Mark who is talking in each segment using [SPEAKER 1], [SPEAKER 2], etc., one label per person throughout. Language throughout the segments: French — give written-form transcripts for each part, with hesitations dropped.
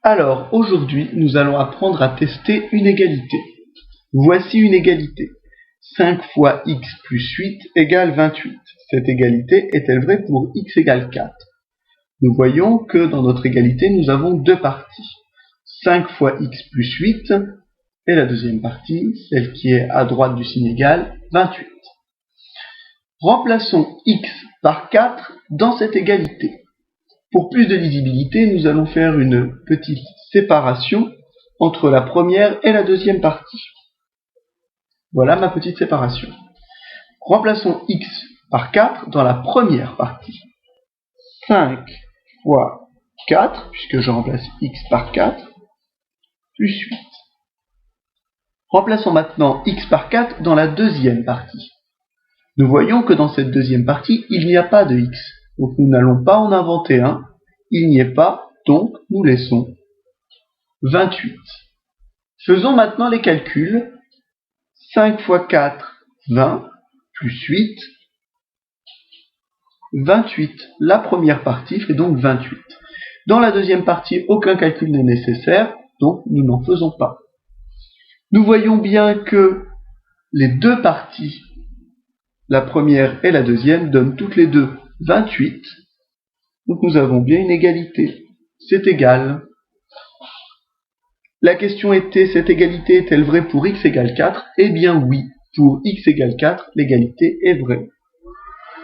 [SPEAKER 1] Alors, aujourd'hui, nous allons apprendre à tester une égalité. Voici une égalité. 5 fois x plus 8 égale 28. Cette égalité est-elle vraie pour x égale 4? Nous voyons que dans notre égalité, nous avons deux parties. 5 fois x plus 8 et la deuxième partie, celle qui est à droite du signe égal, 28. Remplaçons x par 4 dans cette égalité. Pour plus de lisibilité, nous allons faire une petite séparation entre la première et la deuxième partie. Voilà ma petite séparation. Remplaçons x par 4 dans la première partie. 5 fois 4, puisque je remplace x par 4, plus 8. Remplaçons maintenant x par 4 dans la deuxième partie. Nous voyons que dans cette deuxième partie, il n'y a pas de x. Donc nous n'allons pas en inventer un. Il n'y est pas, donc nous laissons 28. Faisons maintenant les calculs. 5 fois 4, 20, plus 8, 28. La première partie fait donc 28. Dans la deuxième partie, aucun calcul n'est nécessaire, donc nous n'en faisons pas. Nous voyons bien que les deux parties, la première et la deuxième, donnent toutes les deux 28. Donc nous avons bien une égalité. C'est égal. La question était, cette égalité est-elle vraie pour x égale 4? Eh bien oui, pour x égale 4, l'égalité est vraie.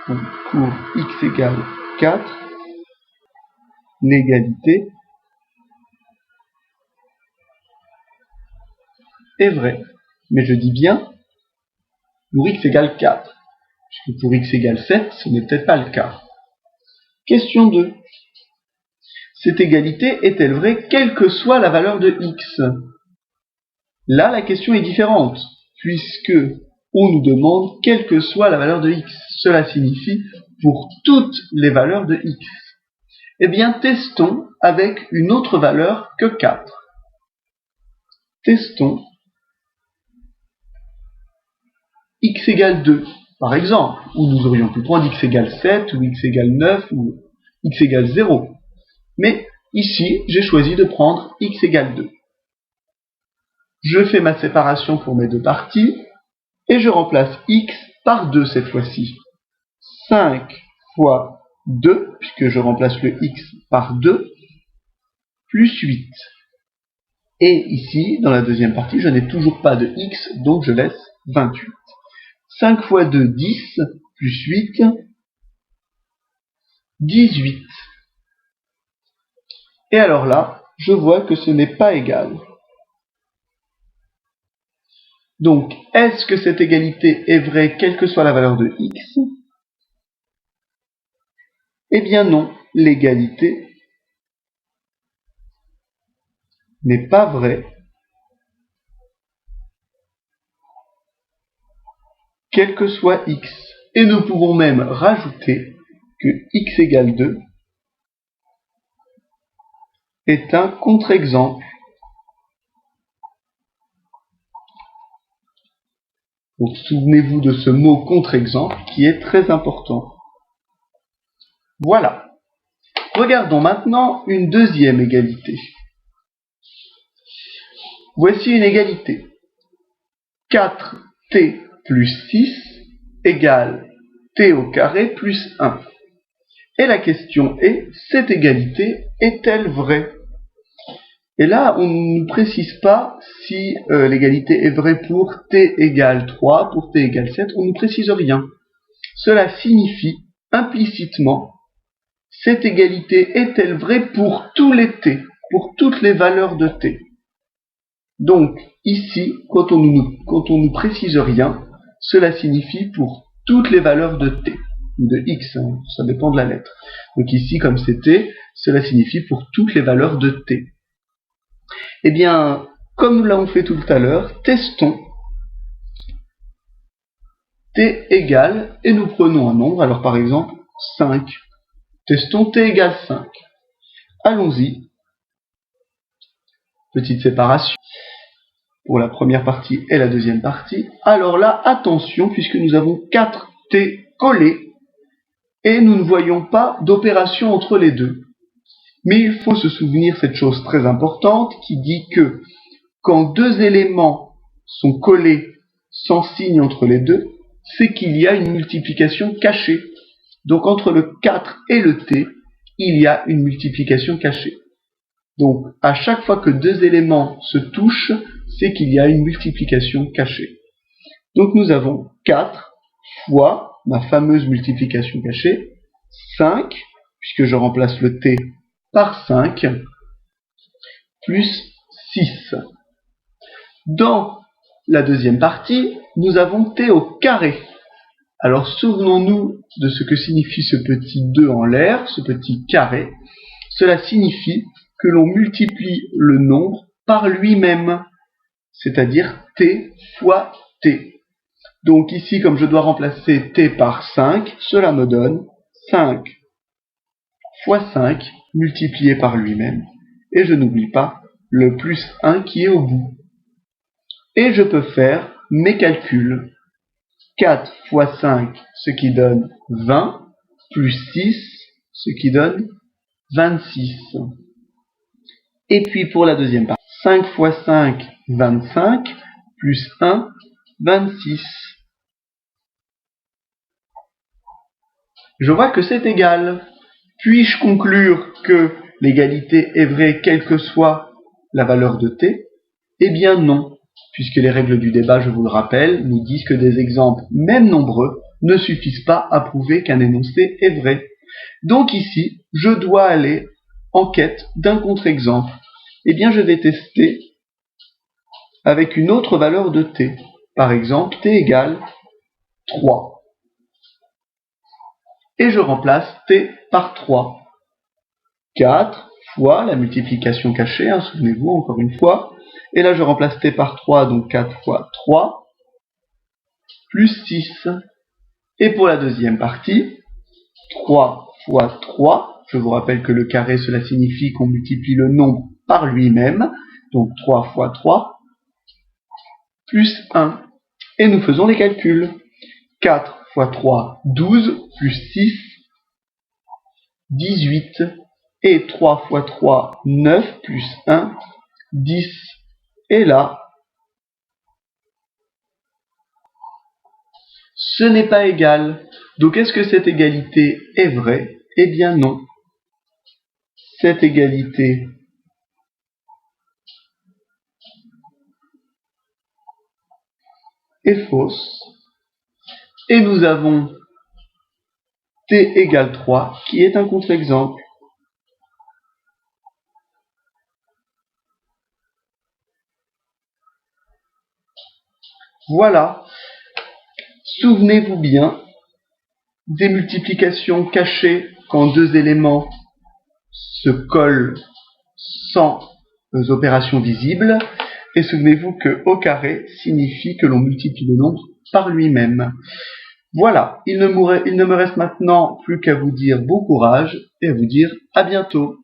[SPEAKER 1] Donc, pour x égale 4, l'égalité est vraie. Mais je dis bien pour x égale 4. Puisque pour x égale 7, ce n'est peut-être pas le cas. Question 2. Cette égalité est-elle vraie quelle que soit la valeur de x? Là, la question est différente, puisque on nous demande quelle que soit la valeur de x. Cela signifie pour toutes les valeurs de x. Eh bien, testons avec une autre valeur que 4. Testons x égale 2, par exemple, ou nous aurions pu prendre x égale 7, ou x égale 9, ou x égale 0. Mais ici, j'ai choisi de prendre x égale 2. Je fais ma séparation pour mes deux parties, et je remplace x par 2 cette fois-ci. 5 fois 2, puisque je remplace le x par 2, plus 8. Et ici, dans la deuxième partie, je n'ai toujours pas de x, donc je laisse 28. 5 fois 2, 10, plus 8, 18. Et alors là, je vois que ce n'est pas égal. Donc, est-ce que cette égalité est vraie quelle que soit la valeur de x? Eh bien non, l'égalité n'est pas vraie quel que soit x. Et nous pouvons même rajouter que x égale 2 est un contre-exemple. Donc souvenez-vous de ce mot contre-exemple qui est très important. Voilà. Regardons maintenant une deuxième égalité. Voici une égalité. 4t plus 6 égale t au carré plus 1. Et la question est, cette égalité est-elle vraie? Et là, on ne nous précise pas si l'égalité est vraie pour t égale 3, pour t égale 7, on ne nous précise rien. Cela signifie implicitement, cette égalité est-elle vraie pour tous les t, pour toutes les valeurs de t? Donc, ici, quand on nous précise rien, cela signifie pour toutes les valeurs de t, ou de x, hein, ça dépend de la lettre. Donc ici, comme c'est t, cela signifie pour toutes les valeurs de t. Eh bien, comme nous l'avons fait tout à l'heure, testons t égale, et nous prenons un nombre, alors par exemple 5. Testons t égale 5. Allons-y. Petite séparation pour la première partie et la deuxième partie. Alors là, attention, puisque nous avons 4t collés, et nous ne voyons pas d'opération entre les deux. Mais il faut se souvenir cette chose très importante qui dit que quand deux éléments sont collés sans signe entre les deux, c'est qu'il y a une multiplication cachée. Donc entre le 4 et le t, il y a une multiplication cachée. Donc à chaque fois que deux éléments se touchent, c'est qu'il y a une multiplication cachée. Donc nous avons 4 fois ma fameuse multiplication cachée, 5, puisque je remplace le t par 5, plus 6. Dans la deuxième partie, nous avons t au carré. Alors souvenons-nous de ce que signifie ce petit 2 en l'air, ce petit carré. Cela signifie que l'on multiplie le nombre par lui-même, c'est-à-dire t fois t. Donc ici, comme je dois remplacer t par 5, cela me donne 5 fois 5 multiplié par lui-même. Et je n'oublie pas le plus 1 qui est au bout. Et je peux faire mes calculs. 4 fois 5, ce qui donne 20, plus 6, ce qui donne 26. Et puis pour la deuxième partie, 5 fois 5, 25, plus 1, 26. Je vois que c'est égal. Puis-je conclure que l'égalité est vraie quelle que soit la valeur de t? Eh bien non, puisque les règles du débat, je vous le rappelle, nous disent que des exemples, même nombreux, ne suffisent pas à prouver qu'un énoncé est vrai. Donc ici, je dois aller en quête d'un contre-exemple. Eh bien, je vais tester avec une autre valeur de t. Par exemple, t égale 3. Et je remplace t par 3. 4 fois la multiplication cachée, souvenez-vous encore une fois. Et là, je remplace t par 3, donc 4 fois 3, plus 6. Et pour la deuxième partie, 3 fois 3, je vous rappelle que le carré, cela signifie qu'on multiplie le nombre par lui-même, donc 3 fois 3, plus 1. Et nous faisons les calculs. 4 fois 3, 12, plus 6, 18. Et 3 fois 3, 9, plus 1, 10. Et là, ce n'est pas égal. Donc est-ce que cette égalité est vraie? Eh bien non. Cette égalité est fausse. Et nous avons t égale 3 qui est un contre-exemple. Voilà. Souvenez-vous bien des multiplications cachées quand deux éléments se collent sans opération visible. Et souvenez-vous que au carré signifie que l'on multiplie le nombre par lui-même. Voilà, il ne me reste maintenant plus qu'à vous dire bon courage et à vous dire à bientôt.